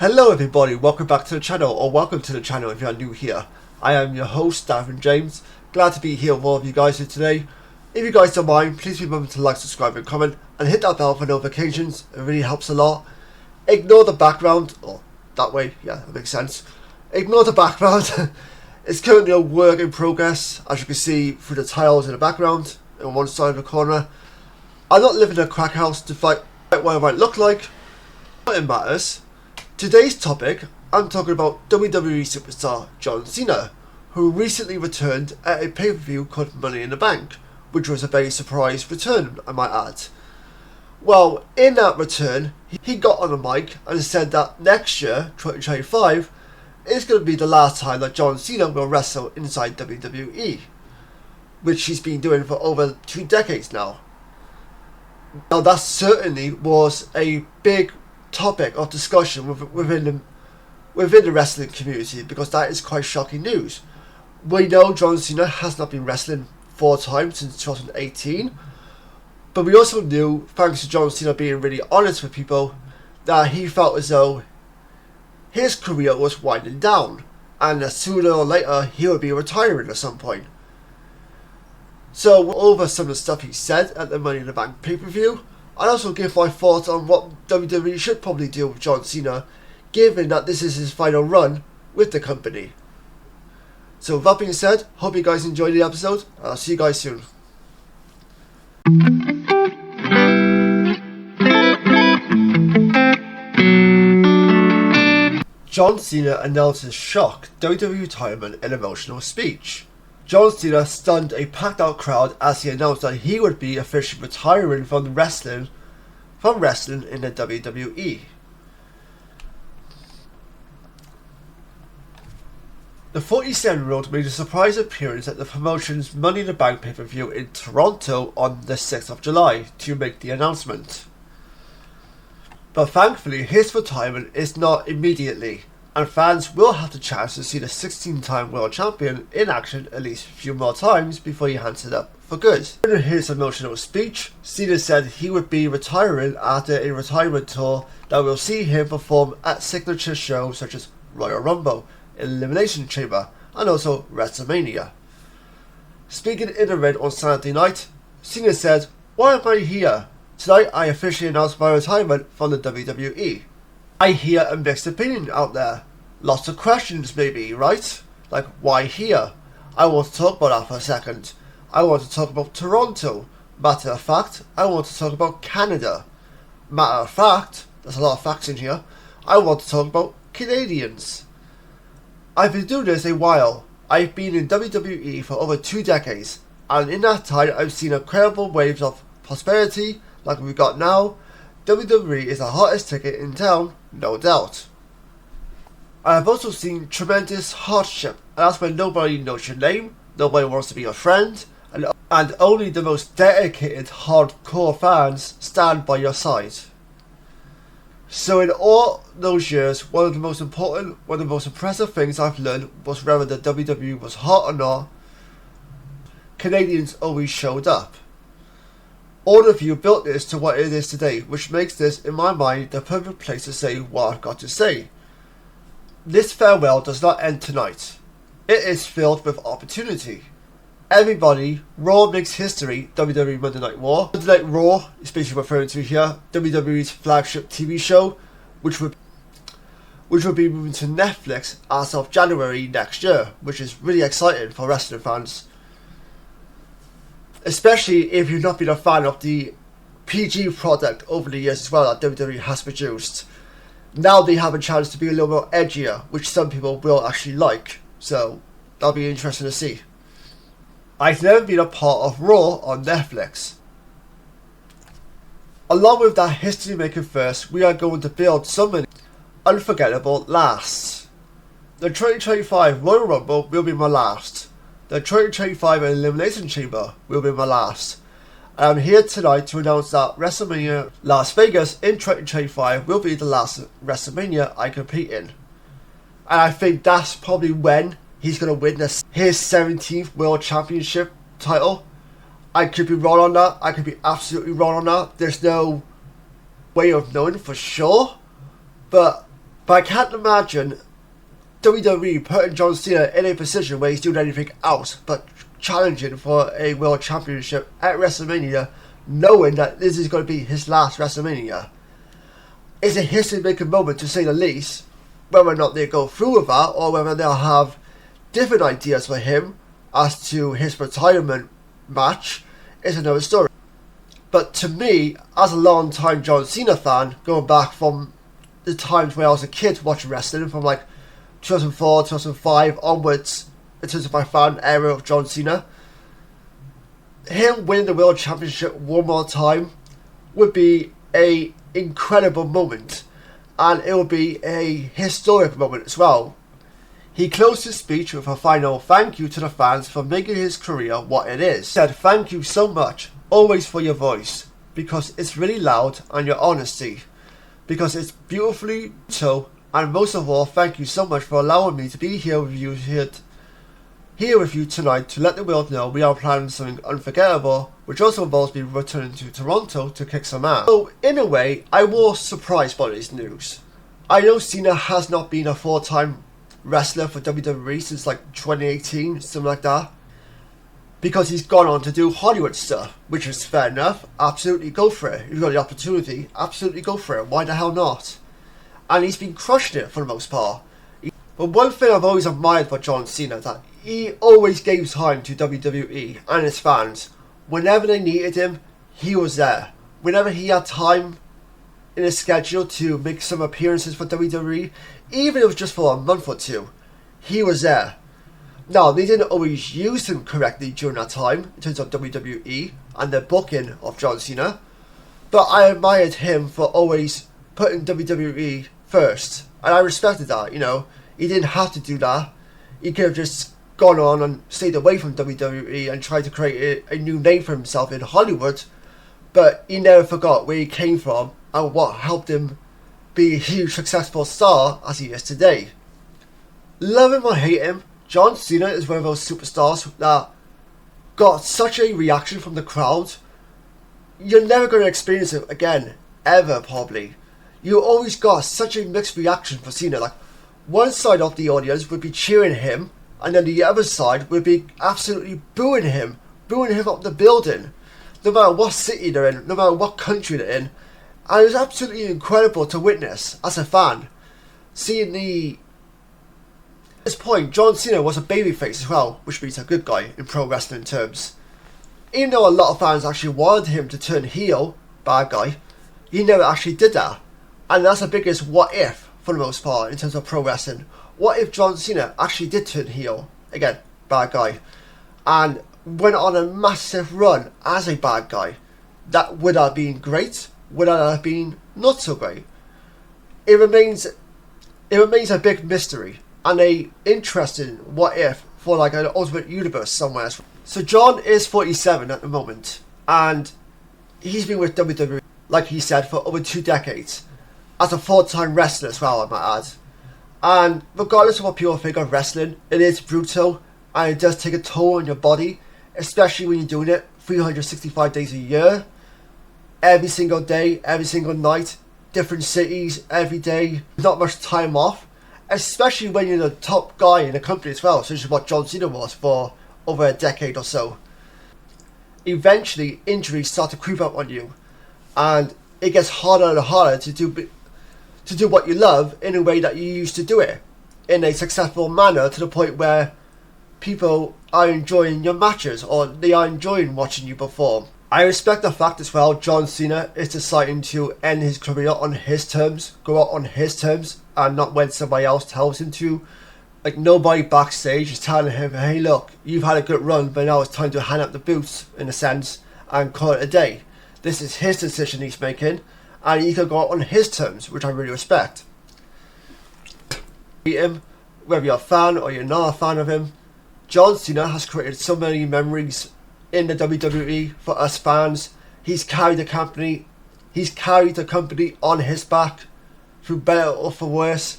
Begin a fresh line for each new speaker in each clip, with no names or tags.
Hello everybody, welcome back to the channel, or welcome to the channel if you are new here. I am your host, Darren James. Glad to be here with all of you guys here today. If you guys don't mind, please remember to like, subscribe and comment, and hit that bell for notifications. It really helps a lot. Ignore the background, or that way, yeah, that makes sense. Ignore the background. It's currently a work in progress, as you can see through the tiles in the background, on one side of the corner. I'm not living in a crack house to fight what it might look like, but it matters. Today's topic, I'm talking about WWE superstar John Cena, who recently returned at a pay-per-view called Money in the Bank, which was a very surprise return, I might add. Well, in that return, he got on the mic and said that next year, 2025, is going to be the last time that John Cena will wrestle inside WWE, which he's been doing for over 2 decades now. Now that certainly was a big topic of discussion within the wrestling community, because that is quite shocking news. We know John Cena has not been wrestling 4 times since 2018, but we also knew, thanks to John Cena being really honest with people, that he felt as though his career was winding down, and that sooner or later he would be retiring at some point. So we'll go over some of the stuff he said at the Money in the Bank pay-per-view. I'll also give my thoughts on what WWE should probably do with John Cena, given that this is his final run with the company. So with that being said, hope you guys enjoyed the episode, and I'll see you guys soon. John Cena announces shock WWE retirement in emotional speech. John Cena stunned a packed out crowd as he announced that he would be officially retiring from wrestling in the WWE. The 47-year-old made a surprise appearance at the promotion's Money in the Bank pay-per-view in Toronto on the 6th of July to make the announcement. But thankfully his retirement is not immediately, and fans will have the chance to see the 16-time world champion in action at least a few more times before he hands it up for good. In his emotional speech, Cena said he would be retiring after a retirement tour that will see him perform at signature shows such as Royal Rumble, Elimination Chamber, and also WrestleMania. Speaking in the ring on Saturday night, Cena said, "Why am I here? Tonight I officially announced my retirement from the WWE. I hear a mixed opinion out there. Lots of questions maybe, right? Like, why here? I want to talk about that for a second. I want to talk about Toronto. Matter of fact, I want to talk about Canada. Matter of fact, there's a lot of facts in here, I want to talk about Canadians. I've been doing this a while. I've been in WWE for over 2 decades, and in that time I've seen incredible waves of prosperity like we've got now. WWE is the hottest ticket in town, no doubt. I have also seen tremendous hardship, and that's when nobody knows your name, nobody wants to be your friend, and only the most dedicated hardcore fans stand by your side. So in all those years, one of the most impressive things I've learned was whether the WWE was hot or not, Canadians always showed up. All of you built this to what it is today, which makes this, in my mind, the perfect place to say what I've got to say. This farewell does not end tonight. It is filled with opportunity. Everybody, Raw makes history, WWE Monday Night Raw. Monday Night Raw is basically referring to here, WWE's flagship TV show, which would be moving to Netflix as of January next year, which is really exciting for wrestling fans. Especially if you've not been a fan of the PG product over the years as well that WWE has produced. Now they have a chance to be a little more edgier, which some people will actually like. So that'll be interesting to see. I've never been a part of Raw on Netflix. Along with that history-making first, we are going to build some unforgettable lasts. The 2025 Royal Rumble will be my last. The 2025 Elimination Chamber will be my last. And I'm here tonight to announce that WrestleMania Las Vegas in 2025 will be the last WrestleMania I compete in. And I think that's probably when he's going to witness his 17th World Championship title. I could be wrong on that. I could be absolutely wrong on that. There's no way of knowing for sure. But But I can't imagine WWE putting John Cena in a position where he's doing anything else but challenging for a World Championship at WrestleMania, knowing that this is going to be his last WrestleMania. It's a history-making moment, to say the least. Whether or not they go through with that, or whether they'll have different ideas for him as to his retirement match, is another story. But to me, as a long-time John Cena fan, going back from the times when I was a kid watching wrestling, from like 2004, 2005 onwards, in terms of my fan era of John Cena, him winning the World Championship one more time would be a incredible moment, and it would be a historic moment as well. He closed his speech with a final thank you to the fans for making his career what it is. He said, "Thank you so much, always, for your voice, because it's really loud, and your honesty, because it's beautifully so, and most of all, thank you so much for allowing me to be here with you tonight to let the world know we are planning something unforgettable, which also involves me returning to Toronto to kick some ass." So, in a way, I was surprised by this news. I know Cena has not been a full-time wrestler for WWE since like 2018, something like that, because he's gone on to do Hollywood stuff, which is fair enough. Absolutely go for it. If you've got the opportunity, absolutely go for it. Why the hell not? And he's been crushing it for the most part. But one thing I've always admired for John Cena is that he always gave time to WWE and his fans. Whenever they needed him, he was there. Whenever he had time in his schedule to make some appearances for WWE, even if it was just for a month or two, he was there. Now, they didn't always use him correctly during that time, in terms of WWE and the booking of John Cena, but I admired him for always putting WWE first, and I respected that. You know, he didn't have to do that. He could have just gone on and stayed away from WWE and tried to create a new name for himself in Hollywood, but he never forgot where he came from and what helped him be a huge successful star as he is today. Love him or hate him, John Cena is one of those superstars that got such a reaction from the crowd. You're never going to experience it again, ever probably. You always got such a mixed reaction for Cena. Like, one side of the audience would be cheering him, and then the other side would be absolutely booing him up the building, no matter what city they're in, no matter what country they're in. And it was absolutely incredible to witness as a fan, seeing at this point, John Cena was a babyface as well, which means a good guy in pro wrestling terms. Even though a lot of fans actually wanted him to turn heel, bad guy, he never actually did that. And that's the biggest what if, for the most part, in terms of pro wrestling. What if John Cena actually did turn heel, again, bad guy, and went on a massive run as a bad guy? That would have been great, would that have been not so great? It remains a big mystery, and a interesting what if for like an alternate universe somewhere. So John is 47 at the moment, and he's been with WWE, like he said, for over 2 decades, as a full-time wrestler as well, I might add. And regardless of what people think of wrestling, it is brutal, and it does take a toll on your body, especially when you're doing it 365 days a year, every single day, every single night, different cities, every day, not much time off. Especially when you're the top guy in the company as well, such as what John Cena was for over a decade or so. Eventually, injuries start to creep up on you, and it gets harder and harder to do what you love in a way that you used to do it, in a successful manner, to the point where people are enjoying your matches, or they are enjoying watching you perform. I respect the fact as well John Cena is deciding to end his career on his terms, go out on his terms, and not when somebody else tells him to. Like, nobody backstage is telling him, hey look, you've had a good run, but now it's time to hand up the boots, in a sense, and call it a day. This is his decision he's making, and he can go out on his terms, which I really respect. Him, whether you're a fan or you're not a fan of him, John Cena has created so many memories in the WWE for us fans. He's carried the company on his back through better or for worse,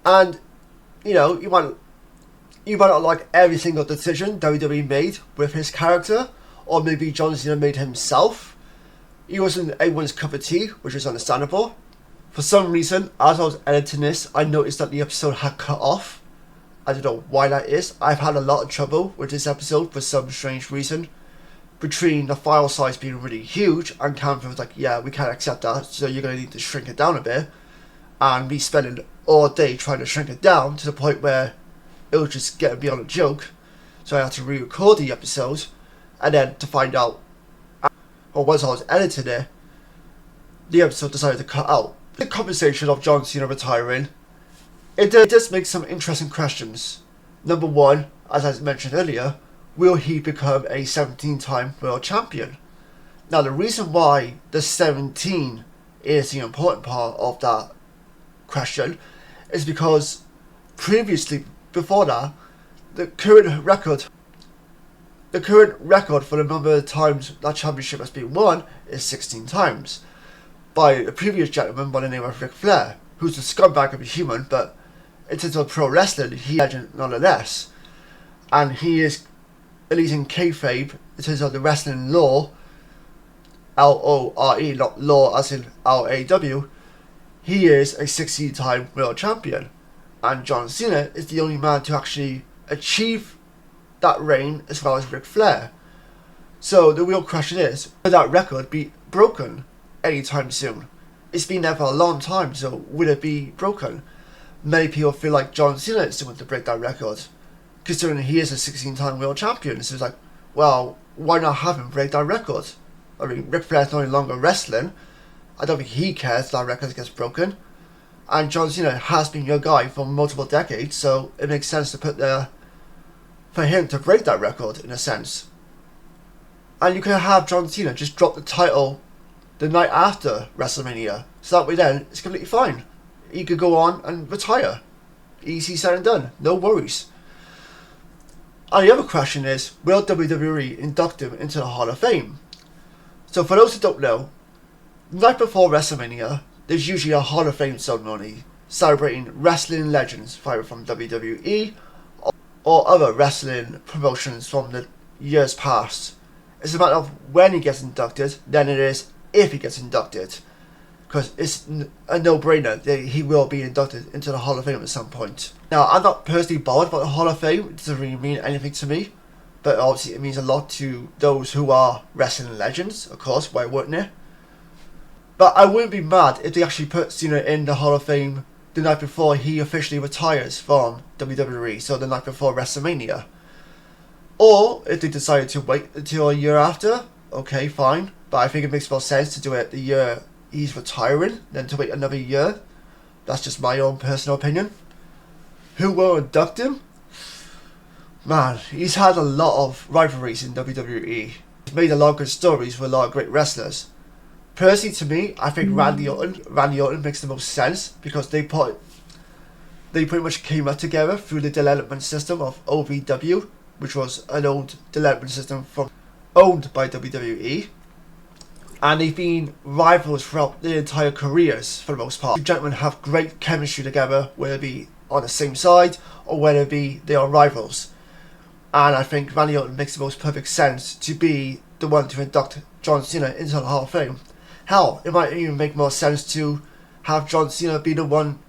and you know, you might not like every single decision WWE made with his character, or maybe John Cena made himself. He wasn't everyone's cup of tea, which is understandable. For some reason, as I was editing this, I noticed that the episode had cut off. I don't know why that is. I've had a lot of trouble with this episode for some strange reason. Between the file size being really huge and Canva was like, yeah, we can't accept that, so you're going to need to shrink it down a bit. And me spending all day trying to shrink it down to the point where it was just getting beyond a joke. So I had to re-record the episode, and then to find out, or once I was editing it, the episode decided to cut out. The conversation of John Cena retiring, it does make some interesting questions. Number one, as I mentioned earlier, will he become a 17-time world champion? Now the reason why the 17 is the important part of that question is because previously, before that, the current record for the number of times that championship has been won is 16 times by a previous gentleman by the name of Ric Flair, who's a scumbag of a human, but in terms of pro wrestling, he's a legend nonetheless. And he is, at least in kayfabe, in terms of the wrestling law, L-O-R-E, not law as in L-A-W, he is a 16-time world champion. And John Cena is the only man to actually achieve that reign as well as Ric Flair. So the real question is, will that record be broken anytime soon? It's been there for a long time, so will it be broken? Many people feel like John Cena is the one to break that record, considering he is a 16-time world champion. So it's like, well, why not have him break that record? I mean, Ric Flair's no longer wrestling. I don't think he cares if that record gets broken. And John Cena has been your guy for multiple decades, so it makes sense to put there for him to break that record in a sense. And you can have John Cena just drop the title the night after WrestleMania, so that way then it's completely fine. He could go on and retire. Easy said and done, no worries. And the other question is, will WWE induct him into the Hall of Fame? So for those who don't know, the night before WrestleMania, there's usually a Hall of Fame ceremony celebrating wrestling legends, either from WWE or other wrestling promotions from the years past. It's a matter of when he gets inducted, than it is if he gets inducted. Because it's a no-brainer that he will be inducted into the Hall of Fame at some point. Now, I'm not personally bothered about the Hall of Fame. It doesn't really mean anything to me. But obviously it means a lot to those who are wrestling legends, of course, why wouldn't it? But I wouldn't be mad if they actually put Cena in the Hall of Fame the night before he officially retires from WWE, so the night before WrestleMania. Or if they decided to wait until a year after, okay, fine. But I think it makes more sense to do it the year he's retiring than to wait another year. That's just my own personal opinion. Who will induct him? Man, he's had a lot of rivalries in WWE. He's made a lot of good stories with a lot of great wrestlers. Personally, to me, I think Randy Orton makes the most sense because they pretty much came up together through the development system of OVW, which was an old development system owned by WWE. And they've been rivals throughout their entire careers for the most part. The gentlemen have great chemistry together, whether it be on the same side or whether it be they are rivals. And I think Randy Orton makes the most perfect sense to be the one to induct John Cena into the Hall of Fame. Hell, it might even make more sense to have John Cena be the one,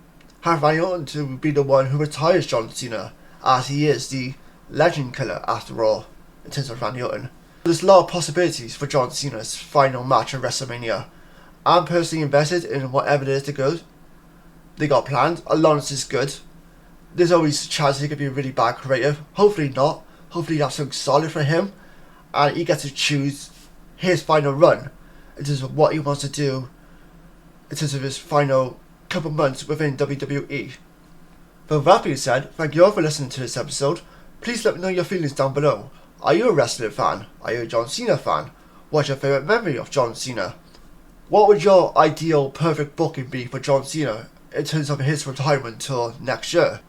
have Randy Orton to be the one who retires John Cena, as he is the legend killer after all, in terms of Randy Orton. There's a lot of possibilities for John Cena's final match at WrestleMania. I'm personally invested in whatever it is they got planned, as long as it's good. There's always a chance he could be a really bad creative. Hopefully not. Hopefully that's something solid for him, and he gets to choose his final run in terms of what he wants to do in terms of his final couple months within WWE. But with that being said, thank you all for listening to this episode. Please let me know your feelings down below. Are you a wrestling fan? Are you a John Cena fan? What's your favourite memory of John Cena? What would your ideal perfect booking be for John Cena in terms of his retirement tour next year?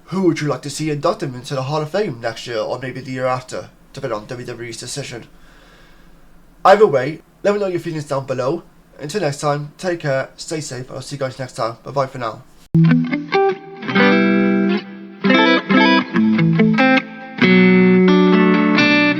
Who would you like to see induct him into the Hall of Fame next year or maybe the year after, depending on WWE's decision? Either way, let me know your feelings down below. Until next time, take care, stay safe, I'll see you guys next time. Bye bye for now.